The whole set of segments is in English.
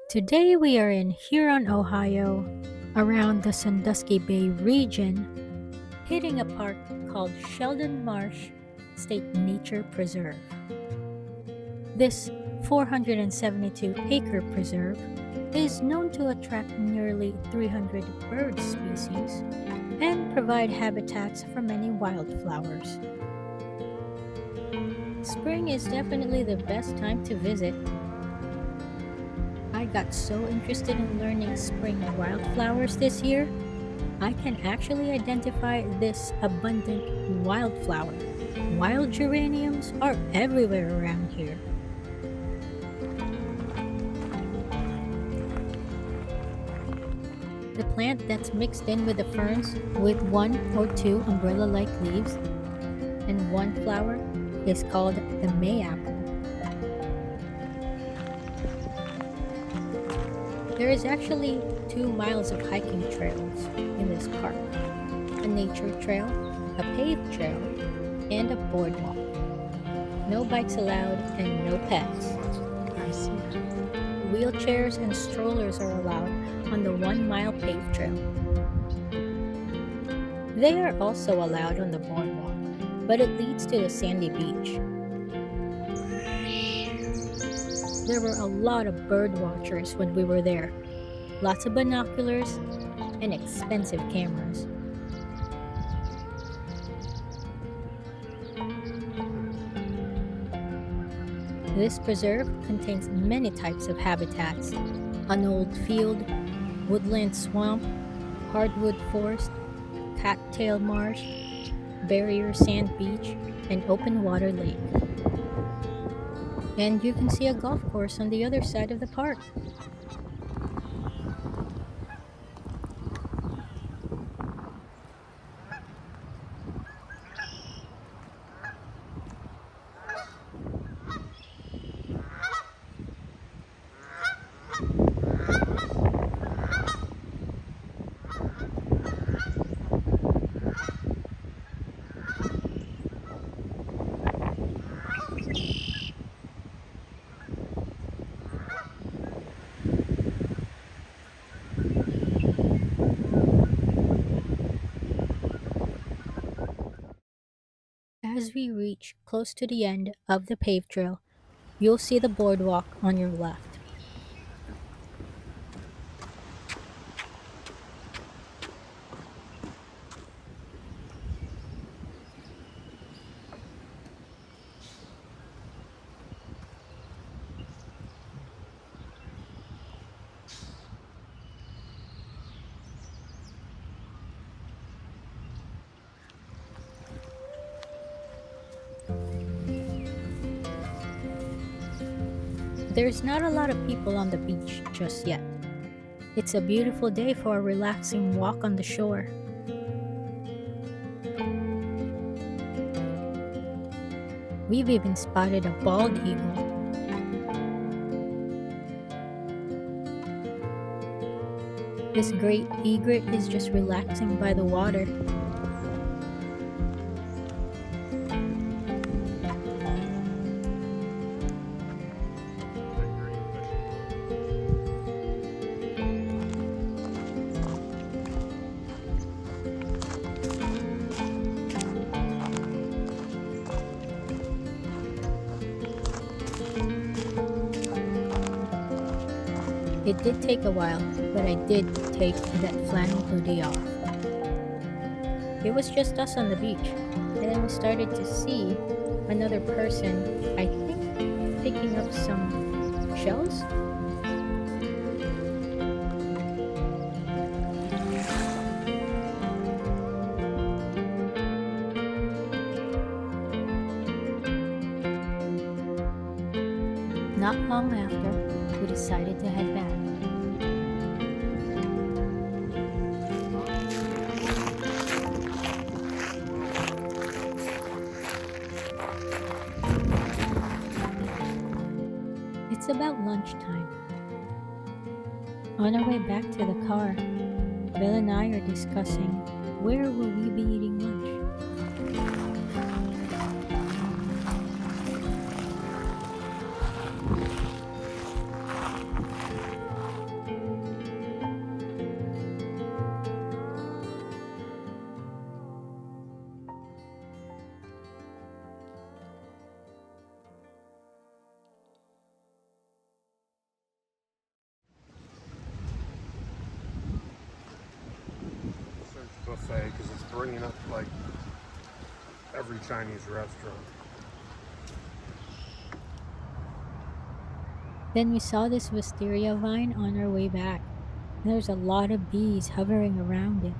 Today we are in Huron, Ohio, around the Sandusky Bay region, hitting a park called Sheldon Marsh State Nature Preserve. This 472-acre preserve is known to attract nearly 300 bird species and provide habitats for many wildflowers. Spring is definitely the best time to visit. I got so interested in learning spring wildflowers this year, I can actually identify this abundant wildflower. Wild geraniums are everywhere around here. The plant that's mixed in with the ferns with one or two umbrella-like leaves and one flower is called the mayapple. There is actually 2 miles of hiking trails in this park, a nature trail, a paved trail, and a boardwalk. No bikes allowed and no pets. Wheelchairs and strollers are allowed on the 1-mile paved trail. They are also allowed on the boardwalk, but it leads to the sandy beach. There were a lot of bird watchers when we were there. Lots of binoculars and expensive cameras. This preserve contains many types of habitats: an old field, woodland swamp, hardwood forest, cattail marsh, barrier sand beach, and open water lake. And you can see a golf course on the other side of the park. As we reach close to the end of the paved trail, you'll see the boardwalk on your left. There's not a lot of people on the beach just yet. It's a beautiful day for a relaxing walk on the shore. We've even spotted a bald eagle. This great egret is just relaxing by the water. It did take a while, but I did take that flannel hoodie off. It was just us on the beach, and then we started to see another person, I think, picking up some shells. Not long after, we decided to head back. It's about lunchtime. On our way back to the car, Bill and I are discussing where will we be eating lunch. buffet because it's bringing up like every Chinese restaurant. Then we saw this wisteria vine on our way back. There's a lot of bees hovering around it.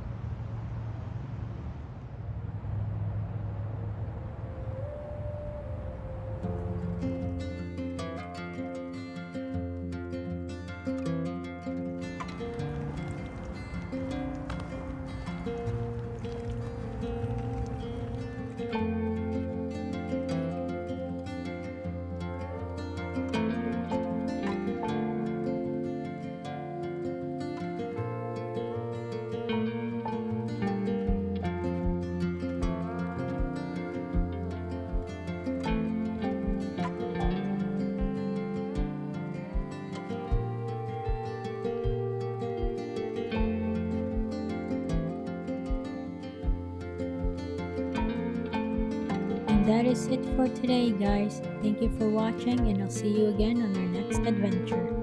And that is it for today, guys. Thank you for watching, and I'll see you again on our next adventure.